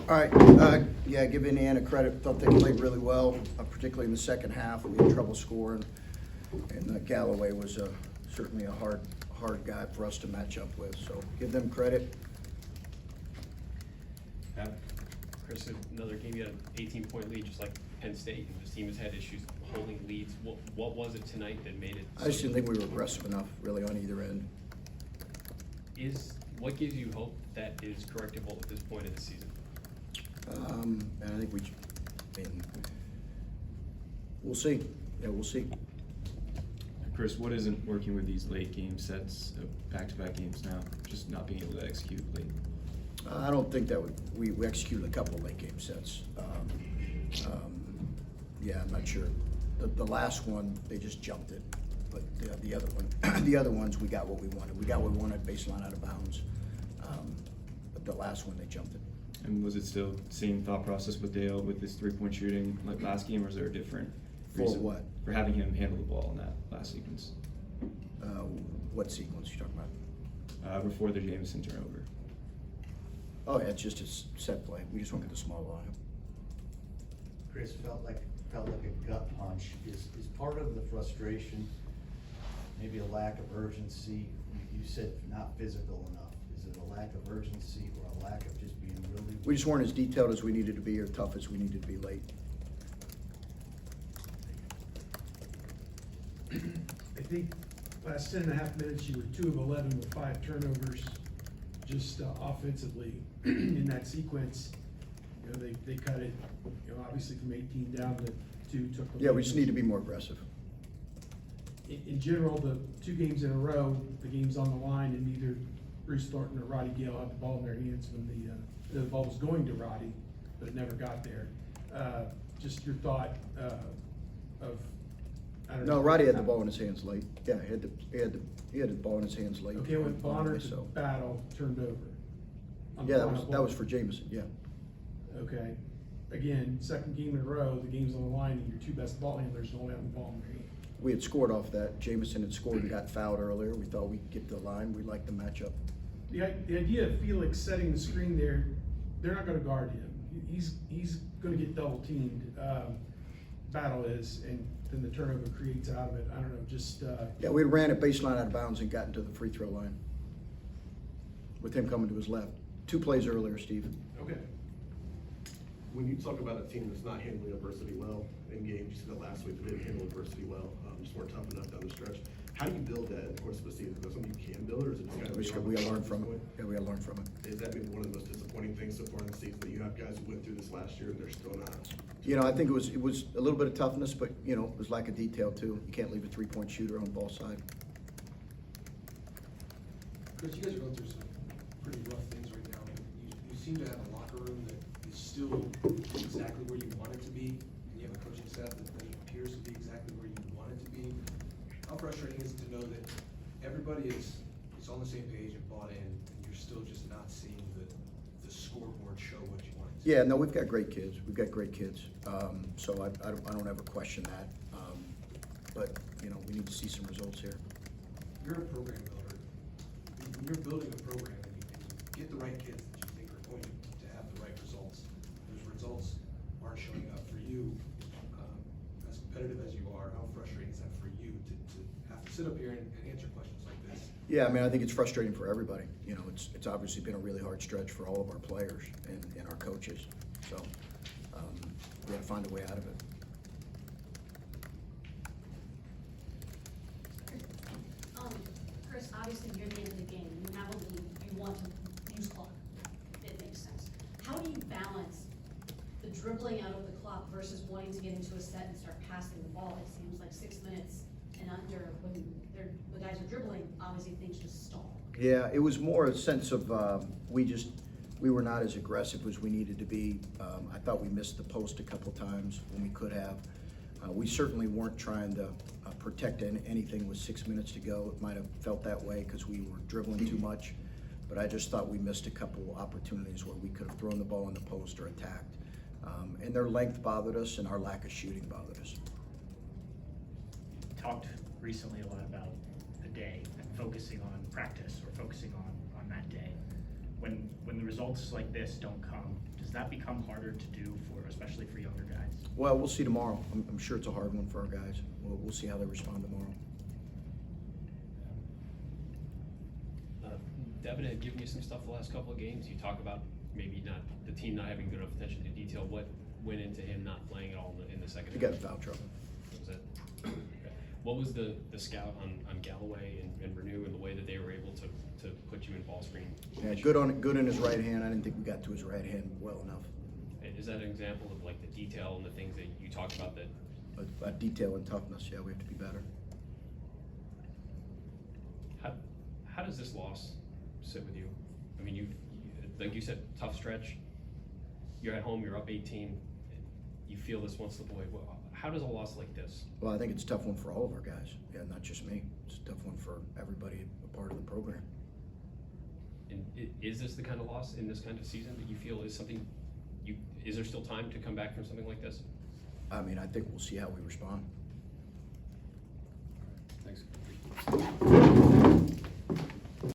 All right, yeah, give Indiana credit. Thought they played really well, particularly in the second half. We had trouble scoring, and Galloway was certainly a hard guy for us to match up with. So give them credit. Chris, another game you had an 18-point lead, just like Penn State, and this team has had issues holding leads. What was it tonight that made it? I just didn't think we were aggressive enough, really, on either end. What gives you hope that is correctable at this point in the season? And I think we'll see. Yeah, we'll see. Chris, what isn't working with these late game sets, back-to-back games now? Just not being able to execute late. I don't think that we executed a couple of late game sets. Yeah, I'm not sure. The last one, they just jumped it. But the other one, the other ones, we got what we wanted. We got what we wanted, baseline out of bounds. But the last one, they jumped it. And was it still the same thought process with Dale with his three-point shooting like last game, or is there a different reason? For what? For having him handle the ball in that last sequence. What sequence you talking about? Before the Jameson turnover. Oh, yeah, it's just a set play. We just won't get the small line. Chris, felt like a gut punch. Is part of the frustration maybe a lack of urgency? You said not physical enough. Is it a lack of urgency or a lack of just being really? We just weren't as detailed as we needed to be or tough as we needed to be late. I think last 10.5 minutes, you were 2 of 11 with 5 turnovers. Just offensively in that sequence, you know, they cut it, you know, obviously from 18 down to 2. Took the Yeah, we just need to be more aggressive. In general, the 2 games in a row, the game's on the line, and neither Bruce Thornton or Roddy Gale had the ball in their hands when the ball was going to Roddy, but it never got there. Just your thought of, I don't know. No, Roddy had the ball in his hands late. Yeah, he had the ball in his hands late. Okay, with Bonner to battle turned over. On the Yeah, final that was ball. for Jameson. Yeah. Okay. Again, second game in a row, the game's on the line, and your 2 best ball handlers don't have the ball in their hand. We had scored off that. Jameson had scored and got fouled earlier. We thought we'd get to the line. We liked the matchup. The idea of Felix setting the screen there, they're not going to guard him. He's going to get double teamed. Battle is, and then the turnover creates out of it. I don't know, just. Yeah, we ran it baseline out of bounds and got into the free throw line with him coming to his left. 2 plays earlier, Steve. Okay. When you talk about a team that's not handling adversity well in games, you said that last week, they didn't handle adversity well, just weren't tough enough down the stretch. How do you build that in the course of a season? Is that something you can build, or is it just kind of? We gotta learn from it. Yeah, we gotta learn from it. Is that maybe one of the most disappointing things so far in the season, that you have guys who went through this last year and they're still not? You know, I think it was a little bit of toughness, but you know, it was lack of detail too. You can't leave a 3-point shooter on the ball side. Chris, you guys are going through some pretty rough things right now. You seem to have a locker room that is still exactly where you want it to be, and you have a coaching staff that appears to be exactly where you want it to be. How frustrating is it to know that everybody is on the same page and bought in, and you're still just not seeing the scoreboard show what you want it to? Yeah, no, we've got great kids. We've got great kids. So I don't ever question that. But you know, we need to see some results here. You're a program builder. When you're building a program and you get the right kids that you think are going to have the right results, those results aren't showing up for you. As competitive as you are, how frustrating is that for you to have to sit up here and answer questions like this? Yeah, I mean, I think it's frustrating for everybody. You know, it's obviously been a really hard stretch for all of our players and our coaches. So we got to find a way out of it. Chris, obviously near the end of the game, you have a lead, you want to use clock. It makes sense. How do you balance the dribbling out of the clock versus wanting to get into a set and start passing the ball? It seems like 6 minutes and under, when the guys are dribbling, obviously things just stall. Yeah, it was more a sense of we were not as aggressive as we needed to be. I thought we missed the post a couple times when we could have. We certainly weren't trying to protect anything with 6 minutes to go. It might have felt that way because we were dribbling too much, but I just thought we missed a couple opportunities where we could have thrown the ball in the post or attacked. And their length bothered us and our lack of shooting bothered us. Talked recently a lot about the day and focusing on practice or focusing on that day. when the results like this don't come, does that become harder to do for, especially for younger guys? Well, we'll see tomorrow. I'm sure it's a hard one for our guys. We'll see how they respond tomorrow. Devin had given you some stuff the last couple of games. You talk about maybe not, the team not having good enough attention to detail. What went into him not playing at all in the second He half? got in foul trouble. Was it? Okay. What was the scout on Galloway and Renew and the way that they were able to put you in ball screen? Yeah, good in his right hand. I didn't think we got to his right hand well enough. Is that an example of like the detail and the things that you talked about that? But detail and toughness, yeah, we have to be better. How does this loss sit with you? I mean, you like you said, tough stretch. You're at home. You're up 18. You feel this one slip away. How does a loss like this? Well, I think it's a tough one for all of our guys. Yeah, not just me. It's a tough one for everybody a part of the program. And is this the kind of loss in this kind of season that you feel is something? Is there still time to come back from something like this? I mean, I think we'll see how we respond. Thanks.